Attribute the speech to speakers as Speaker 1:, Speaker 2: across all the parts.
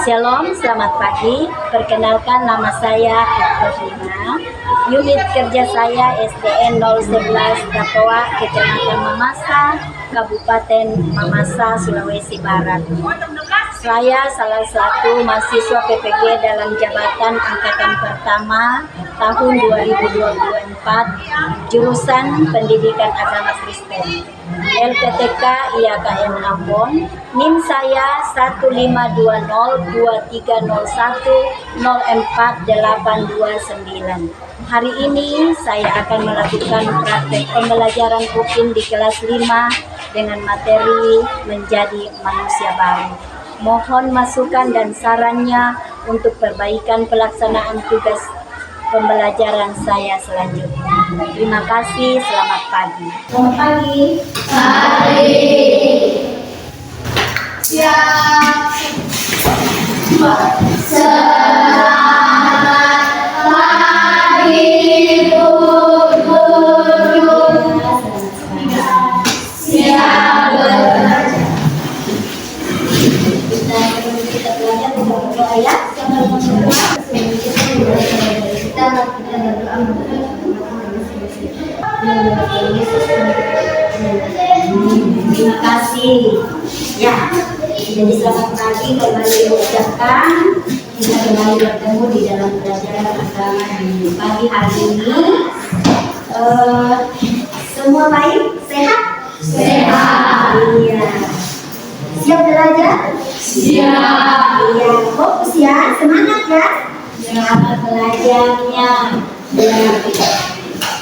Speaker 1: Shalom, selamat pagi. Perkenalkan, nama saya Evelina. Unit kerja saya SDN 011 Katoa, Kecamatan Mamasa, Kabupaten Mamasa, Sulawesi Barat. Saya salah satu mahasiswa PPG dalam jabatan angkatan pertama tahun 2024, jurusan Pendidikan Agama Kristen. LPTK IAKN Ambon, NIM saya 1520301048829. Hari ini saya akan melakukan praktek pembelajaran UPIN di kelas 5 dengan materi menjadi manusia baru. Mohon masukan dan sarannya untuk perbaikan pelaksanaan tugas pembelajaran saya selanjutnya. Terima kasih, selamat pagi. Selamat pagi.
Speaker 2: Siap. Selamat pagi, guru. Siap belajar.
Speaker 1: Kita belajar beberapa ayat sama berdoa. Kita berdoa. Terima kasih. Ya, jadi selamat pagi, kembali mengucapkan kita kembali bertemu di dalam pelajaran agama di pagi hari ini. Semua baik, sehat?
Speaker 2: Sehat.
Speaker 1: Iya. Siap belajar?
Speaker 2: Siap.
Speaker 1: Iya, fokus ya, semangat ya. Semangat belajarnya, biar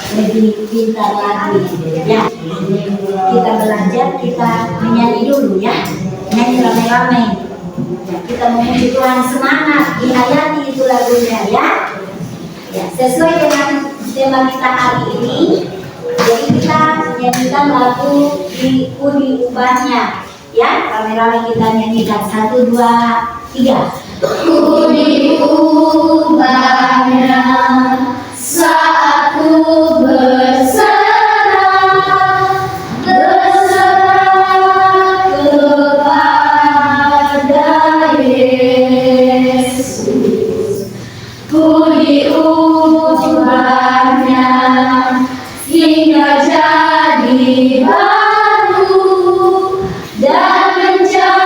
Speaker 1: lebih pintar lagi. Ya, kita belajar, kita menyanyi dulu ya, nyanyi rame-rame. Ya, kita memuji Tuhan, semangat, dihayati itu lagunya ya. Ya, sesuai dengan tema kita hari ini. Jadi kita nyanyikan lagu di Udi Ubahnya. Ya, rame-rame kita nyanyikan 1, 2, 3.
Speaker 2: Udi ubahnya saat ku berserah kepada Yesus. Udi ubahnya hingga jadi baru dan menjadi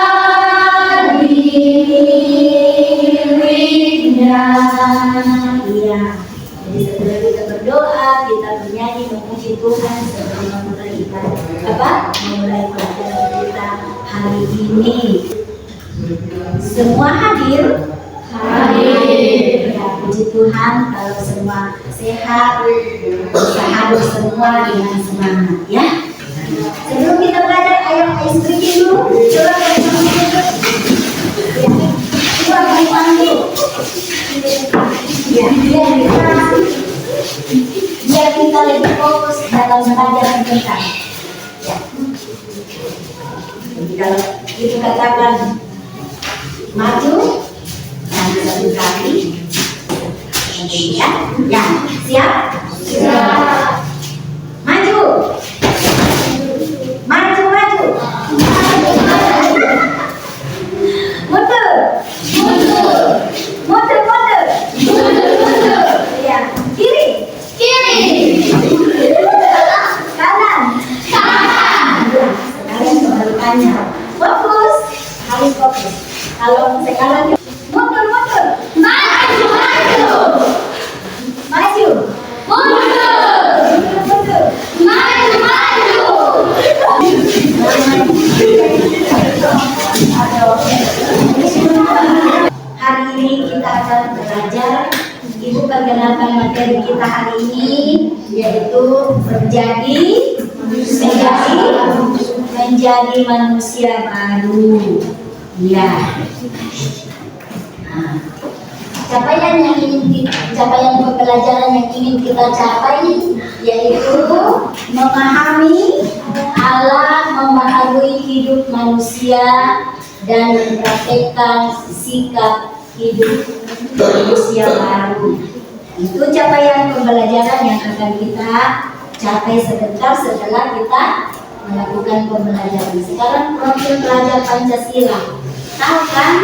Speaker 2: miliknya.
Speaker 1: Iya. Jadi setelah kita berdoa, kita bernyanyi memuji Tuhan sebelum memulai memulai pelajaran kita hari ini. Semua hadir?
Speaker 2: Hadir.
Speaker 1: Ya, puji Tuhan kalau semua sehat, bisa hadir semua dengan semangat ya. Sebelum kita belajar, ayo ice breaking dulu. Coba berikan dulu. Ya, biar kita lebih fokus dalam belajar kita. Ya. Jadi kalau kita katakan maju, nanti satu kali. Ya, ya, siap?
Speaker 2: Siap.
Speaker 1: Maju. Maju, maju. Mundur.
Speaker 2: Mundur.
Speaker 1: Mundur, mundur.
Speaker 2: Mundur.
Speaker 1: Ya, kiri.
Speaker 2: Kiri.
Speaker 1: Kanan.
Speaker 2: Kanan.
Speaker 1: Ya, sekarang kebalikannya. Fokus. Harus fokus. Kalau sekarang mundur, mundur.
Speaker 2: Maju, maju.
Speaker 1: Maju.
Speaker 2: Mundur.
Speaker 1: Mundur, mundur.
Speaker 2: Maju, maju.
Speaker 1: Hari ini kita akan belajar. Ibu perkenalkan materi kita hari ini, yaitu menjadi manusia baru. Ya. Nah, capaian pembelajaran yang ingin kita capai yaitu memahami Allah, membaharui hidup manusia dan mempraktekkan sikap hidup manusia baru. Itu capaian pembelajaran yang akan kita capai sebentar setelah kita melakukan pembelajaran. Sekarang profil pelajar Pancasila. Tahu kan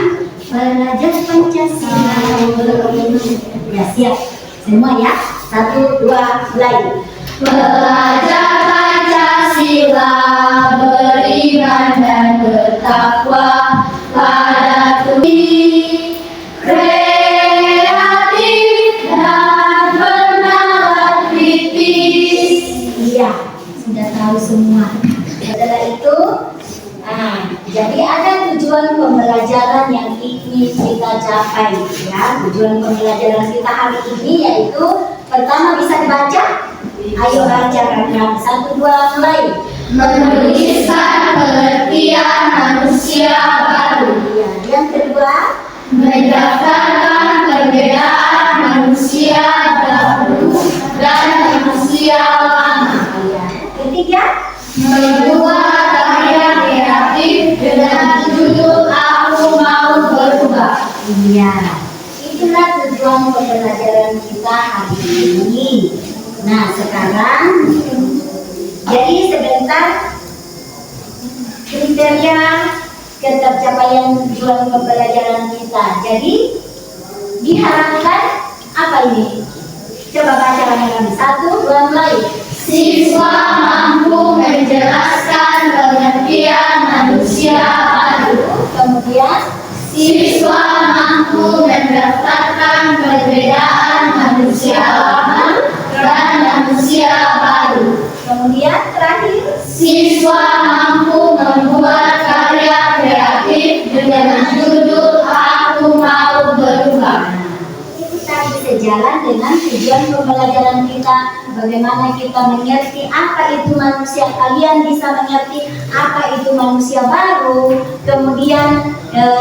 Speaker 1: Belajar Pancasila. Ya siap semua ya. 1, 2, mulai.
Speaker 2: Belajar Pancasila, beriman dan bertakwa pada Tuhan, kreatif dan bernalar kritis.
Speaker 1: Iya, sudah tahu semua. Setelah itu, jadi ada tujuan pembelajaran yang ingin kita capai. Ya, tujuan pembelajaran kita hari ini yaitu pertama bisa dibaca. Ayo baca Ragam. 1, 2, mulai.
Speaker 2: Menuliskan pengertian manusia baru,
Speaker 1: Ya, yang kedua,
Speaker 2: mendaftarkan perbedaan manusia dahulu dan manusia lama.
Speaker 1: ya. Ketiga,
Speaker 2: Membuat karya kreatif dengan judul Aku Mau Berubah.
Speaker 1: iya. Itulah tujuan pembelajaran kita hari ini. Nah, sekarang jadi sebentar kriteria ketercapaian tujuan pembelajaran kita. Jadi diharapkan apa ini? Coba baca lagi. 1, 2, mulai.
Speaker 2: Siswa mampu menjelaskan pengertian manusia baru.
Speaker 1: Kemudian
Speaker 2: Siswa mampu mendaftarkan perbedaan manusia lama dan manusia baru.
Speaker 1: kemudian terakhir
Speaker 2: Siswa mampu membuat karya kreatif dengan judul Aku Mau Berubah.
Speaker 1: itu tadi sejalan dengan tujuan pembelajaran kita. Bagaimana kita mengerti apa itu manusia, kalian bisa mengerti apa itu manusia baru. Kemudian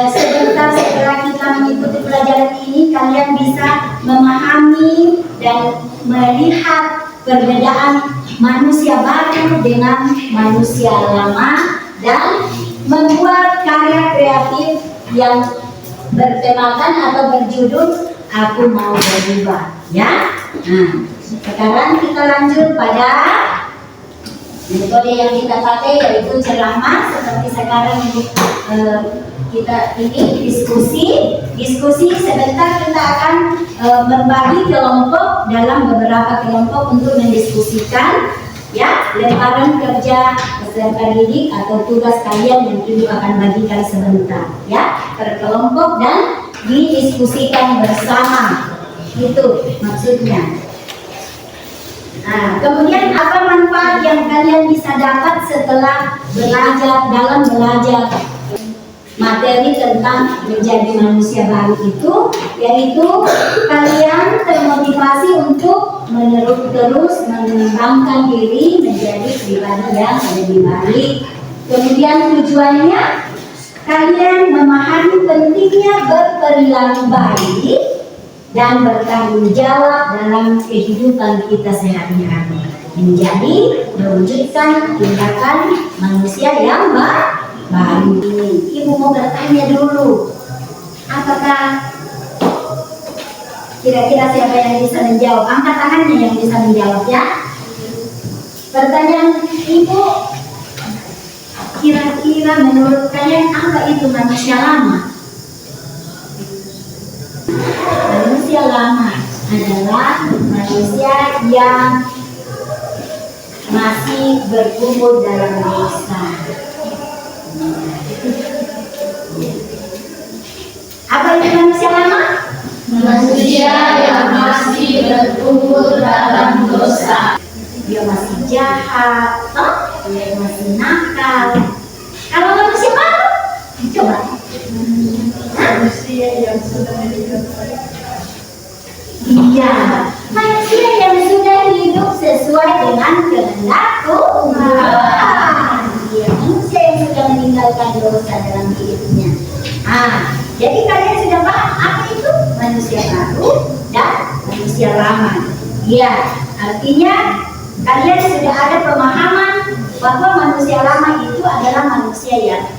Speaker 1: sebentar setelah kita mengikuti pelajaran ini, kalian bisa memahami dan melihat perbedaan manusia baru dengan manusia lama dan membuat karya kreatif yang bertemakan atau berjudul Aku Mau Berubah. Ya. Nah, sekarang kita lanjut pada metode yang kita pakai yaitu ceramah. Seperti sekarang kita ini diskusi sebentar kita akan membagi kelompok dalam beberapa kelompok untuk mendiskusikan ya lemparan kerja peserta didik atau tugas kalian yang ibu akan bagikan sebentar ya per kelompok dan didiskusikan bersama. Itu maksudnya. Nah, kemudian apa manfaat yang kalian bisa dapat setelah belajar materi tentang menjadi manusia baru itu, yaitu kalian termotivasi untuk terus mengembangkan diri menjadi pribadi yang lebih baik. Kemudian tujuannya kalian memahami pentingnya berperilaku baik dan bertanggung jawab dalam kehidupan kita sehari-hari, menjadi mewujudkan tindakan manusia yang baru. Ibu mau bertanya dulu, apakah kira-kira siapa yang bisa menjawab? Angkat tangannya yang bisa menjawab ya. Pertanyaan ibu, kira-kira menurut kalian apa itu manusia lama? Manusia lama adalah manusia yang masih bergumul dalam dosa. Apa itu manusia lama?
Speaker 2: Manusia yang masih berkumpul dalam dosa.
Speaker 1: Dia masih jahat, dia masih nakal. Kalau manusia baru, coba.
Speaker 3: Manusia yang sudah meninggal.
Speaker 1: Iya, manusia yang sudah hidup sesuai dengan kehendak Tuhan. Iya, manusia yang sudah meninggalkan dosa dalam hidupnya. Jadi kalian sudah paham apa itu manusia baru dan manusia lama. Iya, artinya kalian sudah ada pemahaman bahwa manusia lama itu adalah manusia yang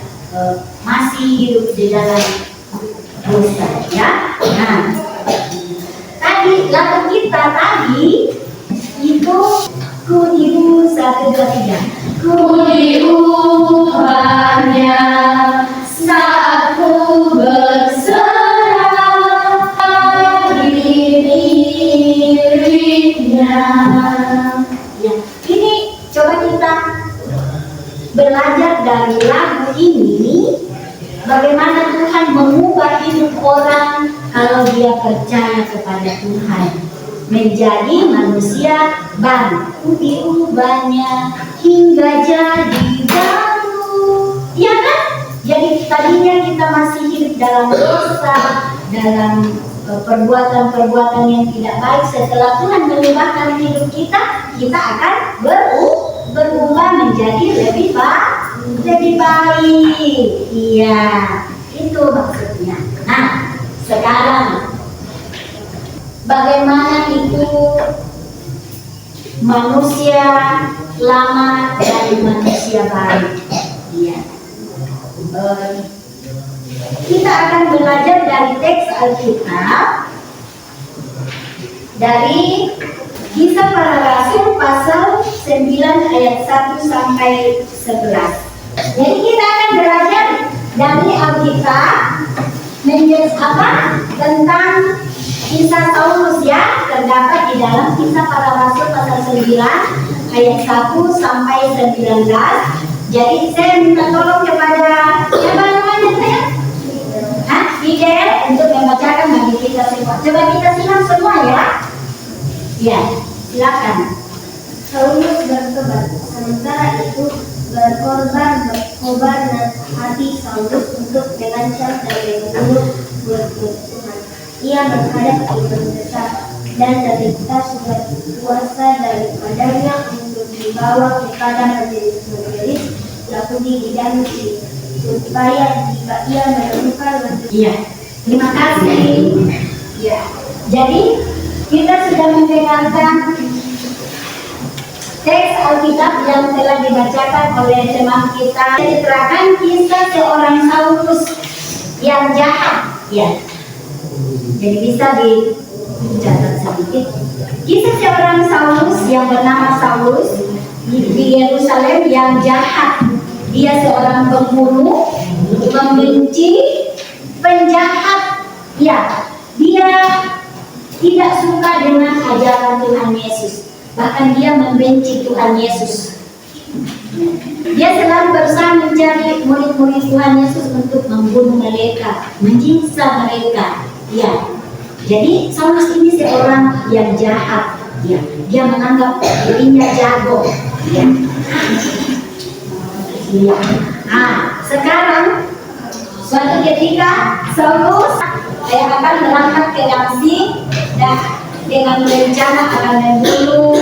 Speaker 1: masih hidup di dalam dosa, ya. Nah, tadi lagu kita tadi itu ku ibu 1, 2, 3.
Speaker 2: Ku diubahnya saat ku bersama.
Speaker 1: orang kalau dia percaya kepada Tuhan, menjadi manusia baru, diubahnya hingga jadi baru. Ya kan? Jadi tadinya kita masih hidup dalam dosa, dalam perbuatan-perbuatan yang tidak baik. Setelah Tuhan mengubahkan hidup kita, kita akan berubah menjadi lebih baik. Iya, itu maksudnya. Nah, sekarang bagaimana itu manusia lama dan manusia baru? Iya. Kita akan belajar dari teks Alkitab dari Kisah Para Rasul pasal 9 ayat 1 sampai 11. Jadi kita akan belajar dari Alkitab tentang kisah Saulus yang terdapat di dalam Kisah Para Rasul pasal 9 ayat 1 sampai 19. Jadi saya minta tolong kepada siapa namanya saya? Fidel untuk membacakan bagi kita semua. Coba kita simak semua ya. Ya, silakan.
Speaker 2: Saulus bertobat. Sementara itu berkobar hati Saulus untuk mengancam dan membunuh Tuhan. Ia menghadap Imam besar dan meminta surat kuasa daripadanya untuk dibawa kepada majelis Yahudi di Damsik, supaya jika ia menemukan
Speaker 1: Iya, terima kasih. Ya, jadi kita sudah mendengarkan teks Alkitab yang telah dibacakan oleh teman kita. Diterangkan kisah seorang Saulus yang jahat. Ya, jadi bisa dicatat sedikit. Kisah seorang Saulus yang bernama Saulus di Yerusalem yang jahat. Dia seorang pembunuh, membenci, penjahat. Ya, dia tidak suka dengan ajaran Tuhan Yesus. Bahkan dia membenci Tuhan Yesus. Dia selalu berusaha mencari murid-murid Tuhan Yesus untuk membunuh mereka, menyiksa mereka. Ya, jadi Saulus ini seorang yang jahat. Ya, dia menganggap dirinya jago. Ya. Ya. Nah, sekarang suatu ketika Saulus akan berangkat ke Damsik dan dengan rencana akan membunuh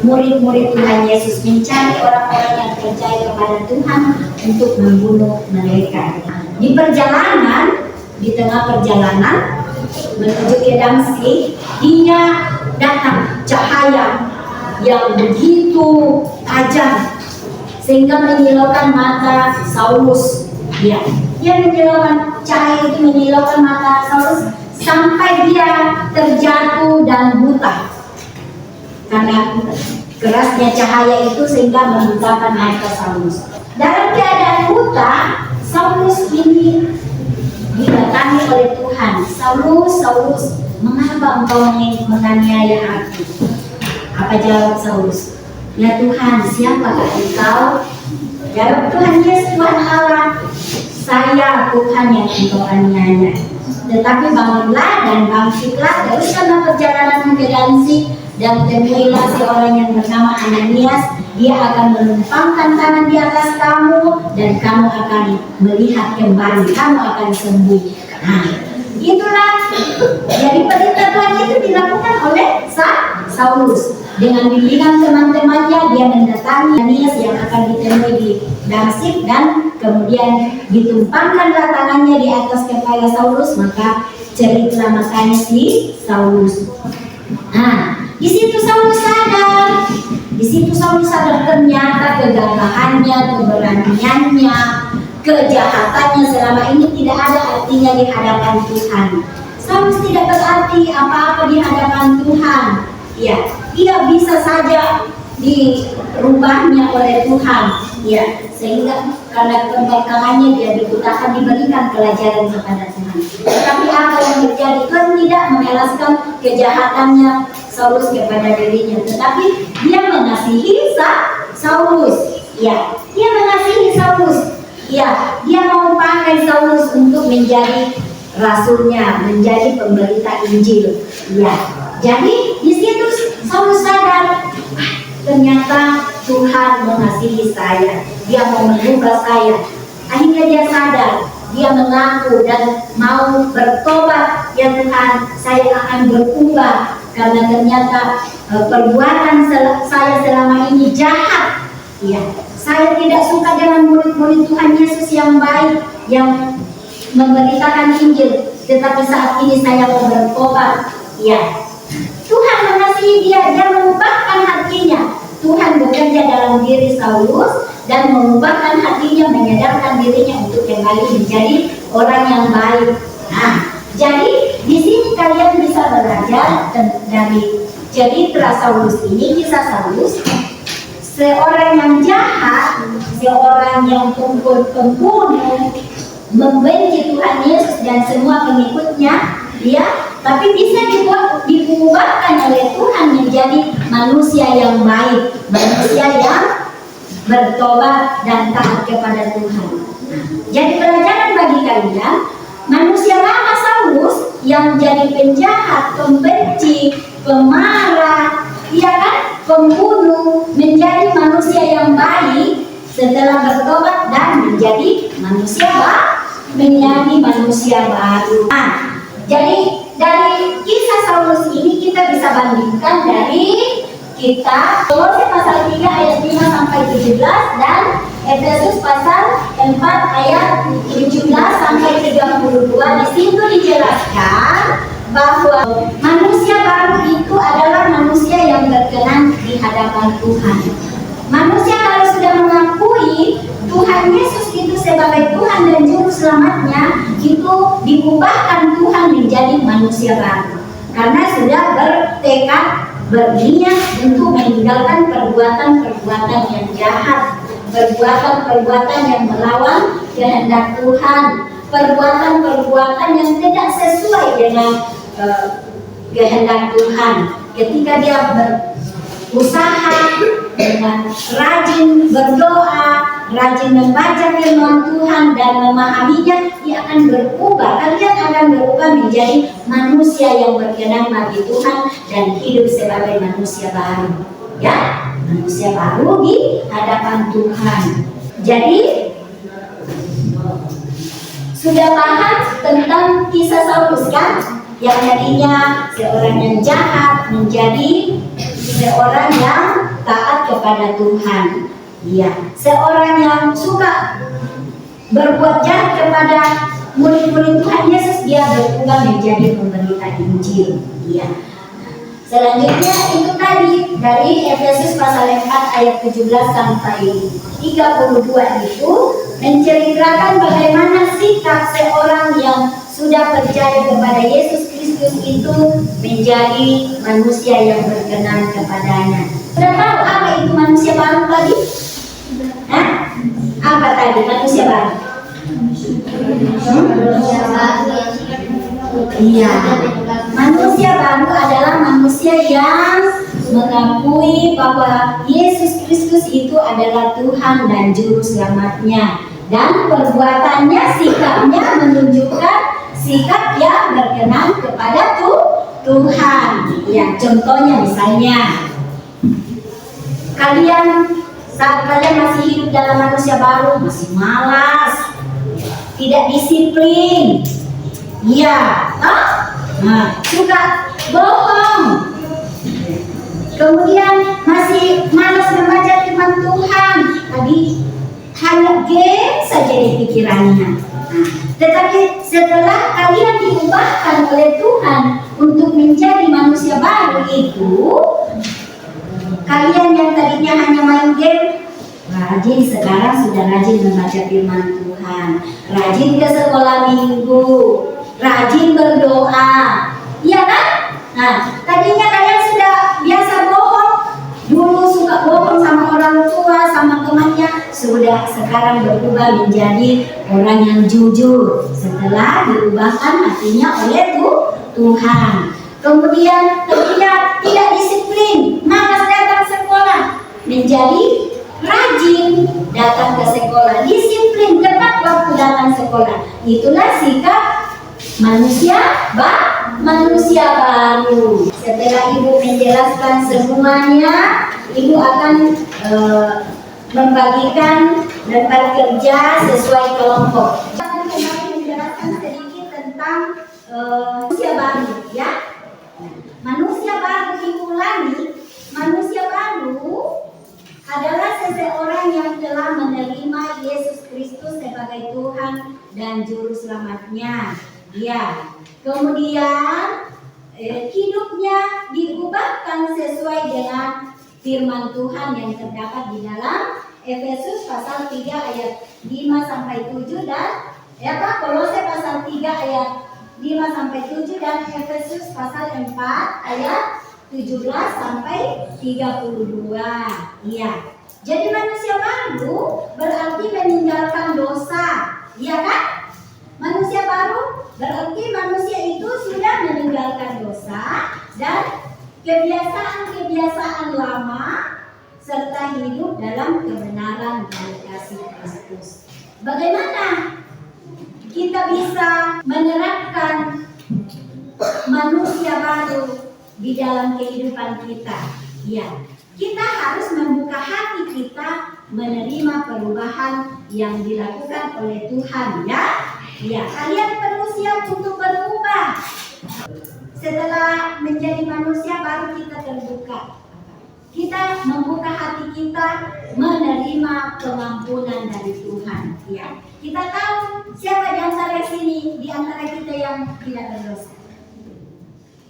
Speaker 1: murid-murid Tuhan Yesus, mencari orang-orang yang percaya kepada Tuhan untuk membunuh mereka. Di perjalanan, di tengah perjalanan menuju ke Damsik, dia datang cahaya yang begitu tajam sehingga menyilaukan mata Saulus. Ya, dia menyilaukan, cahaya itu menyilaukan mata Saulus sampai dia terjatuh dan buta karena kerasnya cahaya itu, sehingga membutakan mata Saulus. Dalam keadaan buta, Saulus ini didatangi oleh Tuhan. Saulus, Saulus, mengapa engkau menganiaya aku? Apa jawab Saulus? Ya Tuhan, siapakah engkau? Jawab Tuhan, Yesus, Tuhan Allah, saya Tuhan yang engkau aniaya. Tetapi bangunlah dan bangkitlah, teruskanlah perjalanan ke Damsik, dan temuilah seorang yang bernama Ananias. Dia akan menumpangkan tangan di atas kamu, dan kamu akan melihat kembali, kamu akan sembuh. Nah, itulah jadi perintah Tuhan itu dilakukan oleh Saulus. Dengan bimbingan teman-temannya, dia mendatangi Ananias yang akan ditemui di Damsik, dan kemudian ditumpangkanlah tangannya di atas kepala Saulus, maka ceritalah makanya si Saulus. Nah, di situ Saulus sadar. Di situ Saulus sadar ternyata kegagahannya, keberaniannya, kejahatannya selama ini tidak ada artinya di hadapan Tuhan. Saulus tidak berarti apa-apa di hadapan Tuhan. Ya, dia bisa saja dirubahnya oleh Tuhan. Ya, sehingga karena kebangkangannya dia dibutakan, diberikan pelajaran kepada Tuhan. Tetapi apa yang terjadi? Tuhan tidak mengelaskan kejahatannya Saulus kepada dirinya, tetapi dia mengasihi Saulus. Ya, dia mengasihi Saulus. Ya, dia mau pakai Saulus untuk menjadi rasulnya, menjadi pemberita Injil. Ya, jadi di situ Saulus sadar, ternyata Tuhan mengasihi saya, Dia mau mengubah saya. Akhirnya dia sadar, dia mengaku dan mau bertobat. Ya Tuhan, saya akan berubah karena ternyata perbuatan saya selama ini jahat. Ya, saya tidak suka dengan murid-murid Tuhan Yesus yang baik, yang memberitakan Injil. Tetapi saat ini saya mau bertobat. Ya, Tuhan mengasihi dia, dia mengubahkan hatinya. Tuhan bekerja dalam diri Saulus dan mengubahkan hatinya, menyadarkan dirinya untuk kembali menjadi orang yang baik. Nah, jadi di sini kalian bisa belajar dari cerita Saulus ini, kisah Saulus, seorang yang jahat, seorang yang pembunuh, membenci Tuhan Yesus dan semua pengikutnya, tapi bisa diubahkan oleh Tuhan menjadi manusia yang baik, manusia yang bertobat dan taat kepada Tuhan. Jadi pelajaran bagi kalian, manusia lama Saulus yang jadi penjahat, pembenci, pemarah, pembunuh, menjadi manusia yang baik setelah bertobat dan menjadi manusia baru. Nah, jadi dari kisah Saulus ini kita bisa bandingkan dari kitab Kolose pasal 3 ayat 5 sampai 17 dan Efesus pasal 4 ayat 17 sampai 32. Di situ dijelaskan bahwa manusia baru itu adalah manusia yang berkenan di hadapan Tuhan. Manusia kalau sudah mengakui Tuhan Yesus itu sebagai Tuhan dan Juru Selamatnya, itu diubahkan Tuhan menjadi manusia baru. Karena sudah bertekad, berniat untuk meninggalkan perbuatan-perbuatan yang jahat, perbuatan-perbuatan yang melawan kehendak Tuhan, perbuatan-perbuatan yang tidak sesuai dengan kehendak Tuhan. Ketika dia berusaha dengan rajin berdoa, rajin membaca firman Tuhan dan memahaminya, dia akan berubah. Kalian akan berubah menjadi manusia yang berkenan bagi Tuhan dan hidup sebagai manusia baru. Ya, manusia baru di hadapan Tuhan. Jadi sudah paham tentang kisah Saulus kan? Yang tadinya seorang yang jahat menjadi seorang yang taat kepada Tuhan. Iya, seorang yang suka berbuat jahat kepada murid-murid Tuhan Yesus, dia berubah menjadi pemberita Injil. Iya. Selanjutnya itu tadi dari Efesus pasal 4 ayat 17 sampai 32 itu menceritakan bagaimana sikap seorang yang sudah percaya kepada Yesus Kristus itu menjadi manusia yang berkenan kepadanya. Sudah tahu apa itu manusia baru tadi? Hah? Apa tadi manusia baru? Iya, manusia baru adalah manusia yang mengakui bahwa Yesus Kristus itu adalah Tuhan dan Juru Selamatnya, dan perbuatannya, sikapnya menunjukkan sikap yang berkenan kepada Tuhan. Ya, contohnya misalnya kalian saat kalian masih hidup dalam manusia baru, masih malas, tidak disiplin. Iya, suka bohong. Kemudian masih malas membaca firman Tuhan. Tadi hanya game saja di pikirannya. Tetapi setelah kalian diubahkan oleh Tuhan untuk menjadi manusia baru itu, kalian yang tadinya hanya main game, rajin sekarang sudah rajin membaca firman Tuhan, rajin ke sekolah minggu, rajin berdoa, iya kan? Nah, tadinya kalian sudah biasa bohong, dulu suka bohong sama orang tua, sama temannya, sudah sekarang berubah menjadi orang yang jujur setelah diubahkan hatinya oleh Tuhan. Kemudian tadinya tidak disiplin, malas datang sekolah, menjadi rajin datang ke sekolah, disiplin, tepat waktu datang sekolah. Itulah sikap manusia manusia baru. Setelah Ibu menjelaskan semuanya, Ibu akan membagikan dan bekerja sesuai kelompok. Saya akan kembali menjelaskan sedikit tentang manusia baru, ya. Manusia baru, Ibu ulangi, manusia baru adalah seseorang yang telah menerima Yesus Kristus sebagai Tuhan dan Juru Selamatnya. Ya, kemudian hidupnya diubahkan sesuai dengan firman Tuhan yang terdapat di dalam Efesus pasal 3 ayat 5 sampai 7 dan Kolose pasal 3 ayat 5 sampai 7 dan Efesus pasal 4 ayat 17 sampai 32. Iya. Jadi manusia baru berarti meninggalkan dosa. Iya kan? Manusia baru berarti manusia itu sudah meninggalkan dosa dan kebiasaan-kebiasaan lama serta hidup dalam kebenaran dan kasih Kristus. Bagaimana kita bisa menerapkan manusia baru di dalam kehidupan kita? Ya, kita harus membuka hati kita menerima perubahan yang dilakukan oleh Tuhan, ya. Ya, kalian perlu siap untuk berubah. Setelah menjadi manusia baru kita terbuka. Kita membuka hati kita menerima pengampunan dari Tuhan. Ya, kita tahu siapa di antara sini, di antara kita yang tidak berdosa.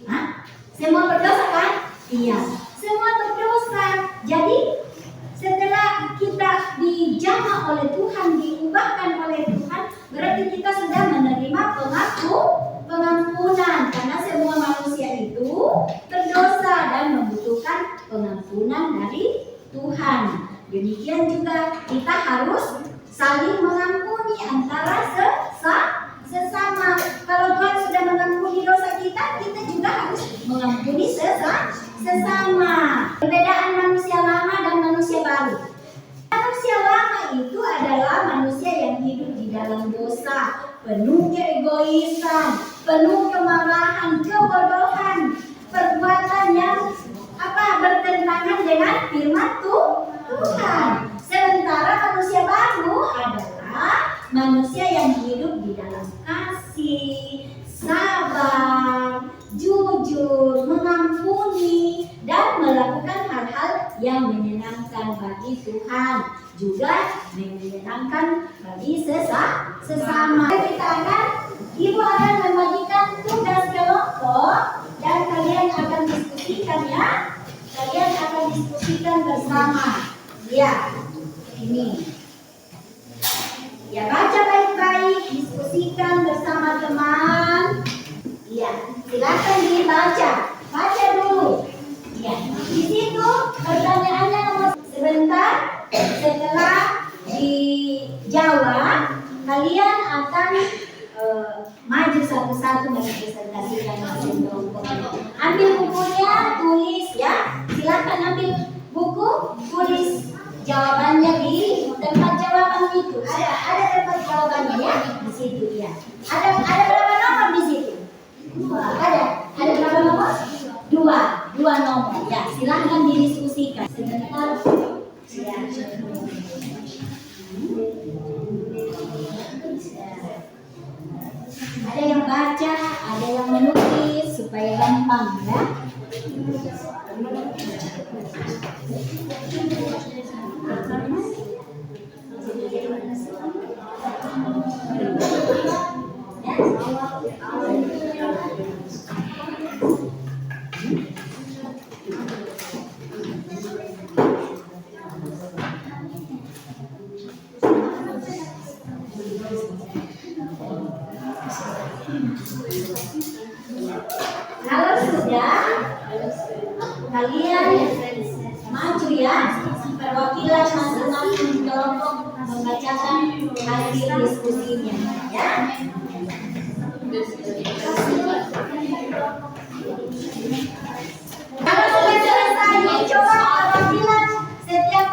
Speaker 1: Hah? Semua berdosa kan? Iya, semua berdosa. Jadi setelah kita dijamah oleh Tuhan, diubahkan oleh Tuhan, berarti kita sudah menerima pengampunan karena semua manusia itu berdosa dan membutuhkan pengampunan dari Tuhan. Demikian juga kita harus saling mengampuni antara sesama. Kalau Tuhan sudah mengampuni dosa kita, kita juga harus mengampuni sesama. Perbedaan manusia lama dan manusia baru. Manusia lama itu adalah manusia yang hidup di dalam dosa, penuh keegoisan, penuh kemarahan, kebodohan, perbuatan yang bertentangan dengan firman Tuhan. Sementara manusia baru adalah manusia yang hidup di dalam kasih, sabar, jujur, mengampuni, dan melakukan hal-hal yang menyenangkan bagi Tuhan, juga menyenangkan bagi sesama. Ibu akan membagikan tugas kelompok dan kalian akan diskusikan, ya. Kalian akan diskusikan bersama. Ya, ini. Ya, baca baik-baik, diskusikan bersama teman. Ya, silakan dibaca. Baca dulu. Ya, di situ pertanyaannya nomor sebentar. Setelah dijawab, kalian akan maju satu-satu mempresentasikan hasil kelompoknya. Ambil bukunya, tulis, ya. Silakan ambil buku, tulis jawabannya di tempat jawaban itu. Ada tempat jawabannya, ya, di situ, ya. Ada berapa nomor di situ? Ada berapa nomor? Dua nomor, ya. Silakan didiskusikan sebentar. Ya. Ada yang baca, ada yang menulis supaya gampang, ya. Kalau sudah, kalian maju, ya. Perwakilan masing-masing kelompok membacakan hasil diskusinya, ya. Kalau sudah selesai, coba perwakilan setiap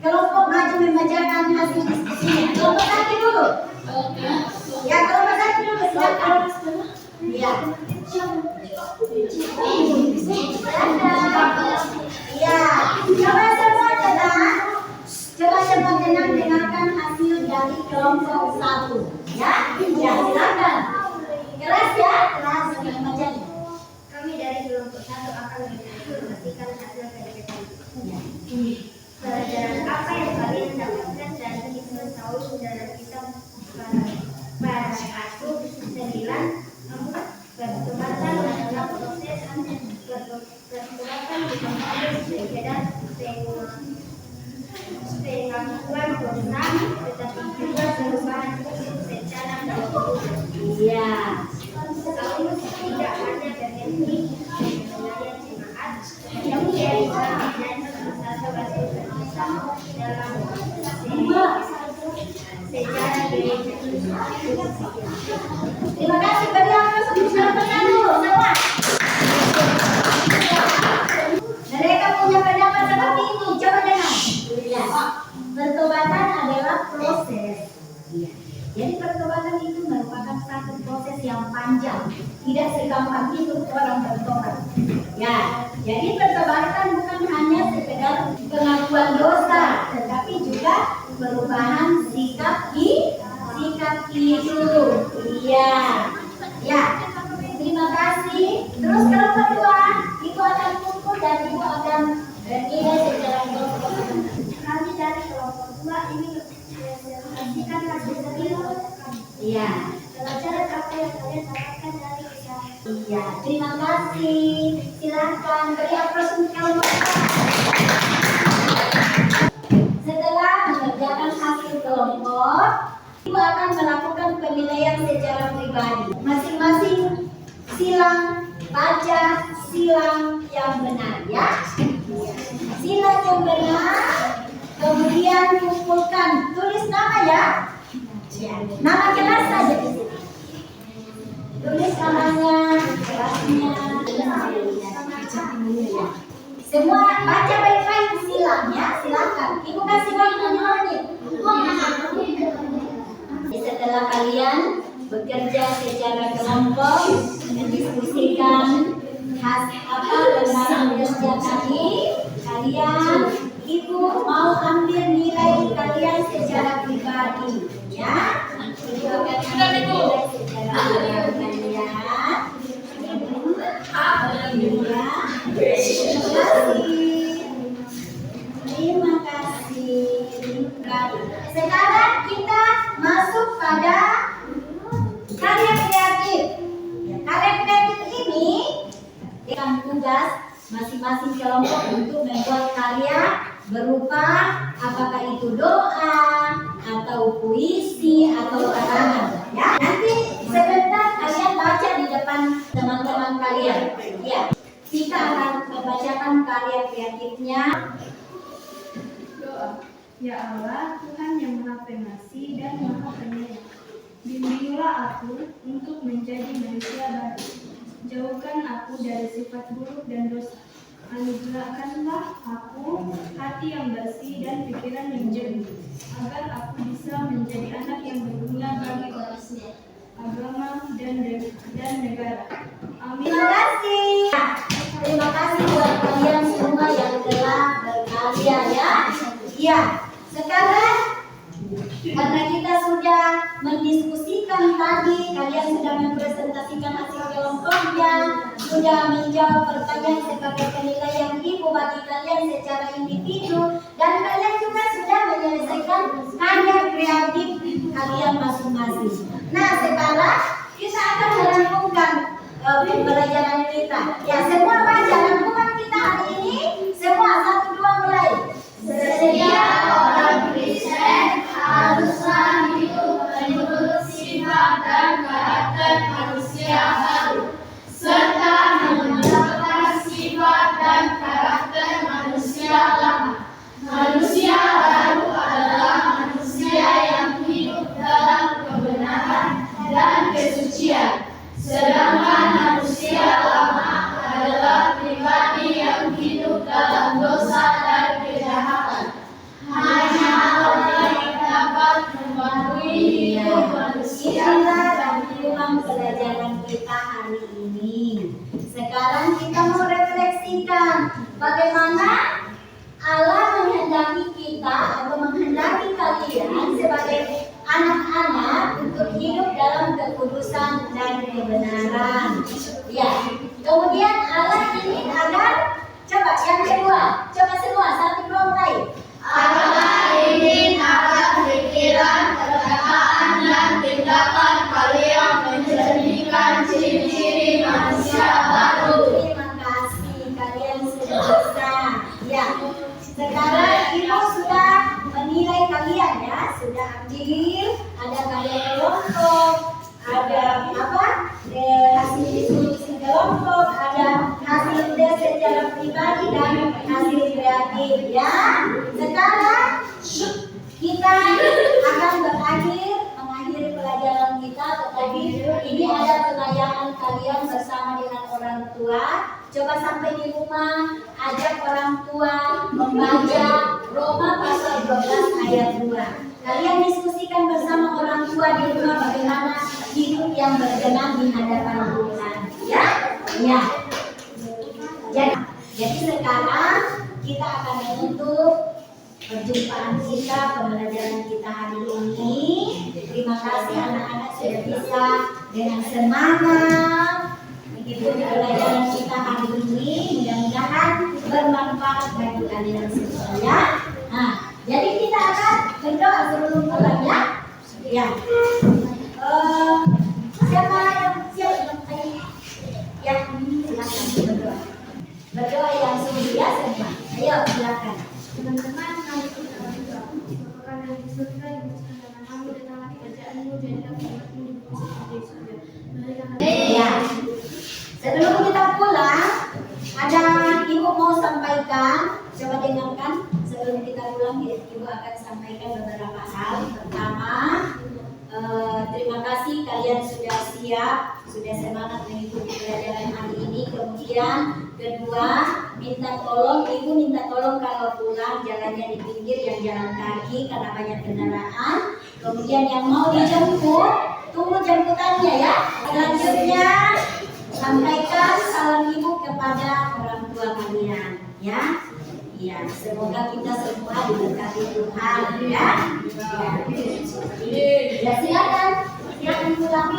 Speaker 1: kelompok maju membacakan hasil diskusinya. Kelompok kaki dulu. Ya, kelompok kaki dulu. Silakan. Iya. Iya. Coba semua tenang. Coba semua tenang dengarkan hasil dari kelompok 1. Ya, ya silakan. Keras ya, keras baca.
Speaker 2: Kami dari kelompok 1 akan menginformasikan hasil PPT.
Speaker 1: Ya.
Speaker 2: Pelajaran apa yang kalian dapatkan dari Ibnu Saud dalam kitab para aku 9? Pertobatan adalah proses pertobatan bukan sekedar pengakuan dosa, tetapi juga perubahan secara keseluruhan.
Speaker 1: Iya.
Speaker 2: Saud tidak hanya berhenti melayani jemaat, namun dia juga menjadi salah satu batu terbesar dalam sejarah gereja.
Speaker 1: Terima kasih. Beri aplaus untuk sahabatnya dulu semua. Mereka punya pendapat seperti ini. Coba dengar. Ya. Pertobatan adalah proses. Ya. Jadi pertobatan itu merupakan satu proses yang panjang. Tidak segampang itu orang bertobat. Ya. Jadi pertobatan bukan hanya sekedar pengakuan dosa, tetapi juga perubahan sikap hidup. Iya. Ya. Terima kasih. Terus kalau kedua, Ibu akan kumpul dan Ibu akan bernilai secara kelompok.
Speaker 2: Kami dari kelompok 2 ingin mempresentasikan hasil dari kelompok kami.
Speaker 1: Iya.
Speaker 2: Pelajaran apa yang kalian dapatkan dari kisah?
Speaker 1: Iya. Terima kasih. Silakan beri aplaus untuk kelompok. Setelah mengerjakan hasil kelompok, Ibu akan melakukan penilaian secara pribadi. Masing-masing silang baca silang yang benar ya. Silang yang benar, kemudian kumpulkan, tulis nama ya. Nama kelas saja di sini. Tulis namanya, kelasnya. Semua baca baik-baik silang ya, silakan. Ibu kasih waktu 5 menit. Setelah kalian bekerja secara kelompok, mendiskusikan kebenaran kerja tadi, kalian Ibu mau ambil nilai kalian secara pribadi, ya. Ibu akan ambil nilai secara pribadi kalian. Terima kasih. Sekarang kita masuk pada karya kreatif. Karya kreatif ini dengan tugas masing-masing kelompok untuk membuat karya berupa apakah itu doa atau puisi atau karangan. Ya, nanti sebentar kalian baca di depan teman-teman kalian. Ya, kita akan membacakan karya kreatifnya.
Speaker 3: Doa. Ya Allah, Tuhan yang Maha Pengasih dan Maha Penyayang, bimbinglah aku untuk menjadi manusia baru. Jauhkan aku dari sifat buruk dan dosa. Anugerahkanlah aku hati yang bersih dan pikiran yang jernih, agar aku bisa menjadi anak yang berguna bagi orang tua, agama, dan negara. Amin.
Speaker 1: Terima kasih. Terima kasih buat kalian semua yang telah berkarya ya. Iya. Sekarang karena kita sudah mendiskusikan tadi, kalian sudah mempresentasikan hasil kelompoknya, sudah menjawab pertanyaan sebagai penilaian Ibu bagi kalian secara individu, dan kalian juga sudah menyelesaikan karya kreatif kalian masing-masing. Nah, sekarang kita akan merampungkan pembelajaran kita. Ya, semua baca rangkuman kita hari ini. Semua 1, 2 mulai.
Speaker 4: Setiap orang Kristen haruslah hidup menurut sifat dan karakter manusia baru, serta meninggalkan sifat dan karakter manusia lama. Manusia baru adalah manusia yang hidup dalam kebenaran dan kesucian, sedangkan manusia lama adalah
Speaker 1: kita hari ini. Sekarang kita mau refleksikan bagaimana Allah menghendaki kita atau menghendaki kalian sebagai anak-anak untuk hidup dalam kekudusan dan kebenaran. Ya. Kemudian Allah ingin agar, coba yang kedua, coba semua satu dua mulai.
Speaker 4: Allah ingin agar pikiran, perkataan, dan tindakan kalian menjadikan ciri-ciri manusia baru.
Speaker 1: Terima kasih, kalian sudah bisa. Ya, sekarang Ibu sudah menilai kalian ya, sudah ambil, ada kalian kelompok, ada apa? Hasil diskusi kelompok, ada hasil tes secara pribadi dan hasil kreatif ya. Sekarang kita akan mengakhiri pelajaran kita, tetapi ini ada penayaan kalian bersama dengan orang tua. Coba sampai di rumah, ajak orang tua membaca Roma pasal 12 ayat 2. Kalian diskusikan bersama orang tua di rumah bagaimana hidup yang berkenan di hadapan Tuhan. Ya? Ya. Jadi sekarang kita akan menutup perjumpaan kita, pembelajaran kita hari ini. Terima kasih anak-anak sudah bisa dengan semangat mengikuti pelajaran kita hari ini. Mudah-mudahan bermanfaat bagi kalian semua ya. Nah, jadi kita akan berdoa sebelum pulang ya. Ya. Siapa yang siap? Ya, silakan berdoa. Berdoa yang sungguh ya semua. Ayo silakan.
Speaker 3: Teman-teman, kami kita berdoa. Bapa kami di surga, yang bersedia namamu, datanglah kerajaanmu, jadilah kehendakmu di bumi seperti di surga. Berikan kami
Speaker 1: Ya. Sebelum kita pulang, ada Ibu mau sampaikan. Coba dengarkan. Sebelum kita pulang, Ibu akan sampaikan beberapa hal. Pertama, terima kasih kalian sudah siap, sudah semangat mengikuti pelajaran hari ini. Kemudian kedua, Ibu minta tolong kalau pulang jalannya di pinggir, yang jalan kaki karena banyak kendaraan. Kemudian yang mau dijemput, tunggu jemputannya ya. Selanjutnya sampaikan salam Ibu kepada orang tua kalian ya. Ya, semoga kita semua diberkati Tuhan ya. Ya, silakan pulang.